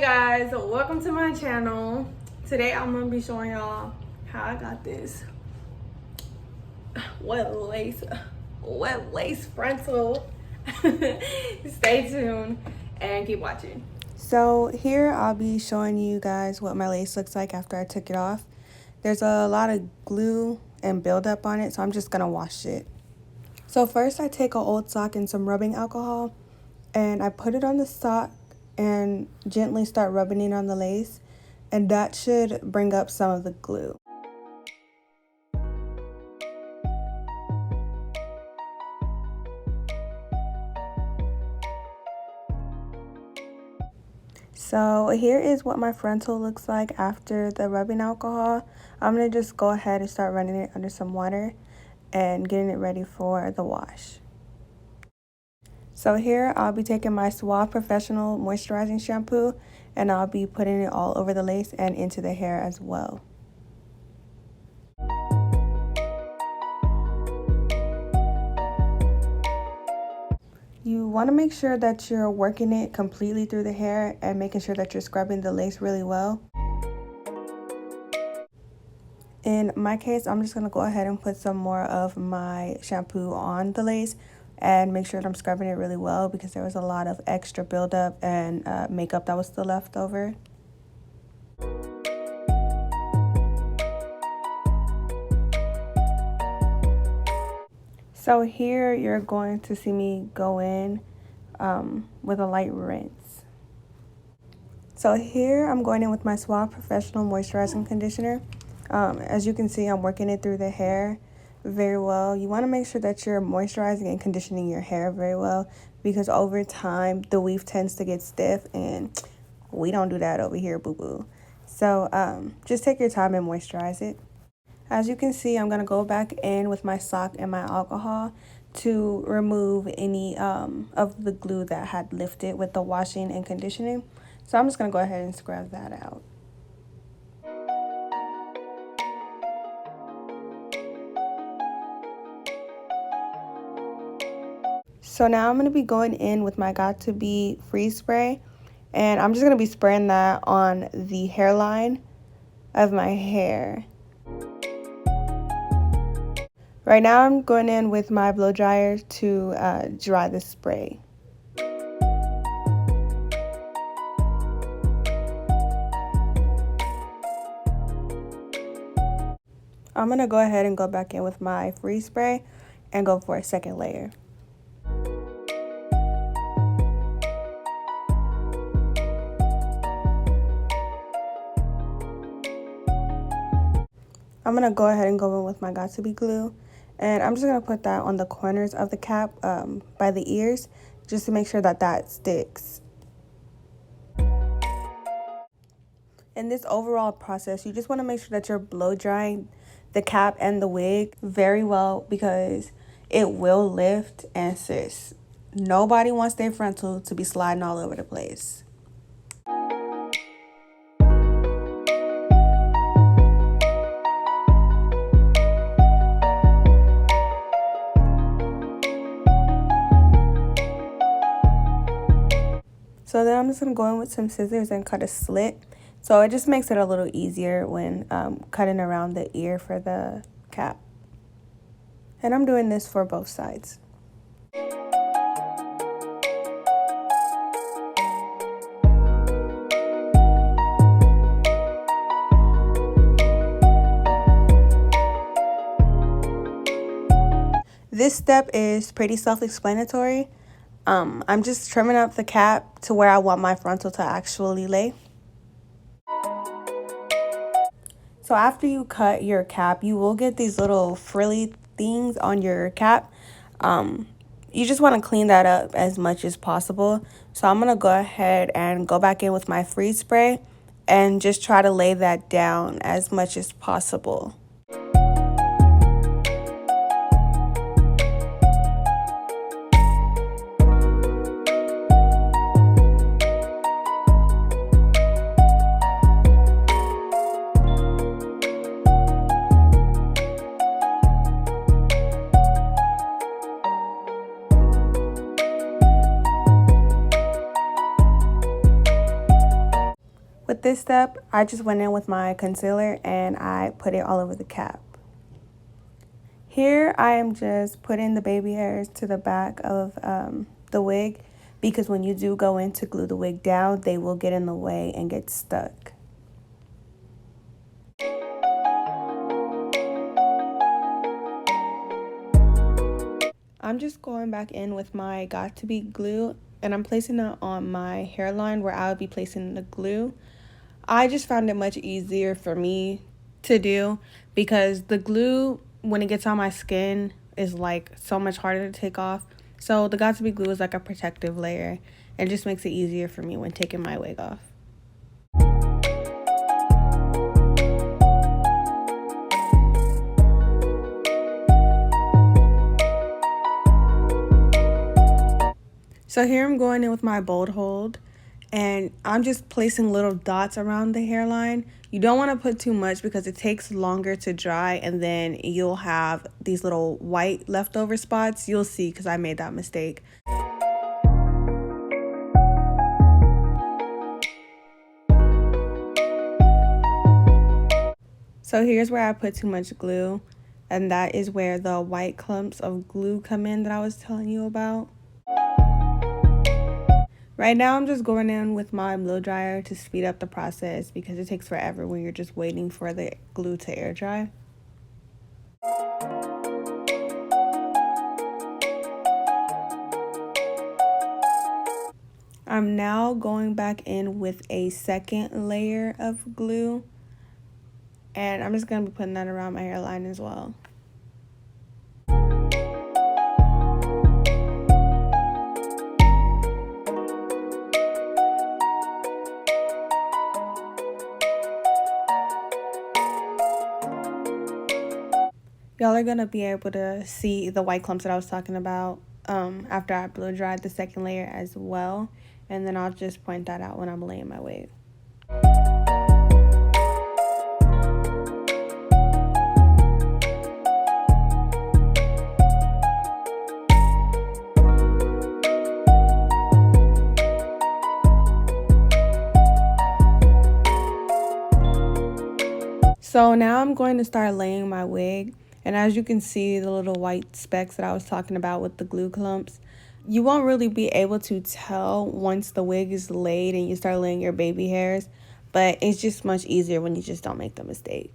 Guys, welcome to my channel. Today I'm gonna be showing y'all how I got this wet lace frontal. Stay tuned and keep watching. So here I'll be showing you guys what my lace looks like after I took it off. There's a lot of glue and buildup on it, so I'm just gonna wash it. So first I take an old sock and some rubbing alcohol and I put it on the sock and gently start rubbing it on the lace, and that should bring up some of the glue. So here is what my frontal looks like after the rubbing alcohol. I'm going to just go ahead and start running it under some water and getting it ready for the wash. So here I'll be taking my Suave Professional Moisturizing Shampoo and I'll be putting it all over the lace and into the hair as well. You want to make sure that you're working it completely through the hair and making sure that you're scrubbing the lace really well. In my case, I'm just going to go ahead and put some more of my shampoo on the lace and make sure that I'm scrubbing it really well because there was a lot of extra buildup and makeup that was still left over. So here you're going to see me go in with a light rinse. So here I'm going in with my Suave Professional Moisturizing Conditioner. As you can see, I'm working it through the hair very well. You want to make sure that you're moisturizing and conditioning your hair very well because over time the weave tends to get stiff and we don't do that over here, boo-boo. So just take your time and moisturize it. As you can see, I'm going to go back in with my sock and my alcohol to remove any of the glue that had lifted with the washing and conditioning. So I'm just going to go ahead and scrub that out. So now I'm going to be going in with my Got To Be freeze spray, and I'm just going to be spraying that on the hairline of my hair. Right now I'm going in with my blow dryer to dry the spray. I'm going to go ahead and go back in with my freeze spray and go for a second layer. I'm going to go ahead and go in with my Got To Be glue, and I'm just going to put that on the corners of the cap by the ears just to make sure that that sticks. In this overall process, you just want to make sure that you're blow drying the cap and the wig very well because it will lift, and sis, nobody wants their frontal to be sliding all over the place. So then I'm just going to go in with some scissors and cut a slit. So it just makes it a little easier when cutting around the ear for the cap. And I'm doing this for both sides. This step is pretty self-explanatory. I'm just trimming up the cap to where I want my frontal to actually lay. So after you cut your cap, you will get these little frilly things on your cap. You just want to clean that up as much as possible. So I'm going to go ahead and go back in with my freeze spray and just try to lay that down as much as possible. With this step, I just went in with my concealer and I put it all over the cap. Here I am just putting the baby hairs to the back of the wig, because when you do go in to glue the wig down, they will get in the way and get stuck. I'm just going back in with my Got2b glue, and I'm placing it on my hairline where I would be placing the glue. I just found it much easier for me to do because the glue, when it gets on my skin, is like so much harder to take off. So the Got2b glue is like a protective layer and just makes it easier for me when taking my wig off. So here I'm going in with my bold hold, and I'm just placing little dots around the hairline. You don't want to put too much because it takes longer to dry, and then you'll have these little white leftover spots. You'll see, because I made that mistake. So here's where I put too much glue, and that is where the white clumps of glue come in that I was telling you about. Right now, I'm just going in with my blow dryer to speed up the process because it takes forever when you're just waiting for the glue to air dry. I'm now going back in with a second layer of glue, and I'm just going to be putting that around my hairline as well. Y'all are going to be able to see the white clumps that I was talking about after I blow dried the second layer as well. And then I'll just point that out when I'm laying my wig. So now I'm going to start laying my wig. And as you can see, the little white specks that I was talking about with the glue clumps, you won't really be able to tell once the wig is laid and you start laying your baby hairs, but it's just much easier when you just don't make the mistake.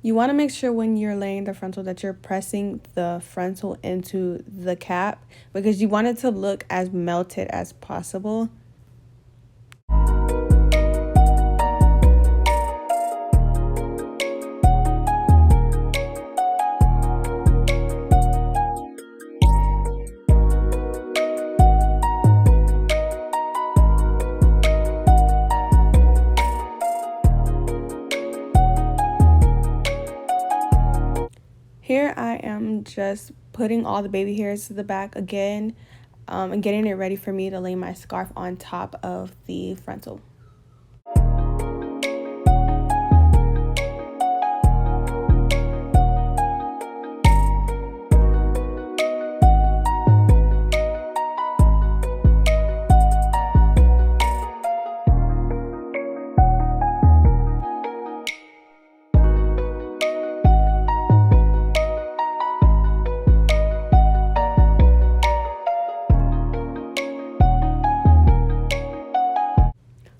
You want to make sure when you're laying the frontal that you're pressing the frontal into the cap, because you want it to look as melted as possible. Here I am just putting all the baby hairs to the back again and getting it ready for me to lay my scarf on top of the frontal.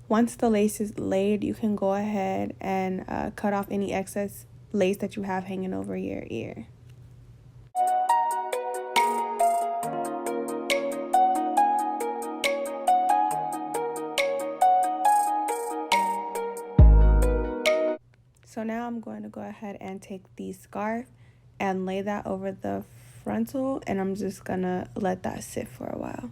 Once the lace is laid, you can go ahead and cut off any excess lace that you have hanging over your ear. So now I'm going to go ahead and take the scarf and lay that over the frontal, and I'm just gonna let that sit for a while.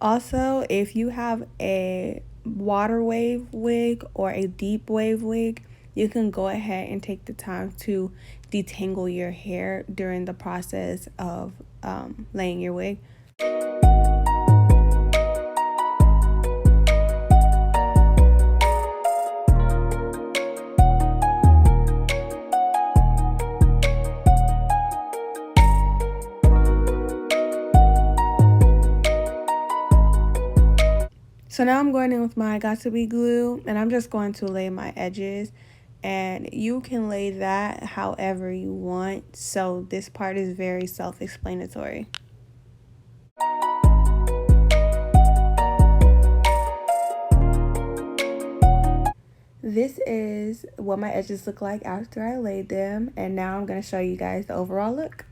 Also, if you have a water wave wig or a deep wave wig, you can go ahead and take the time to detangle your hair during the process of laying your wig. So now I'm going in with my Got To Be glue, and I'm just going to lay my edges, and you can lay that however you want. So this part is very self-explanatory. This is what my edges look like after I laid them, and now I'm going to show you guys the overall look.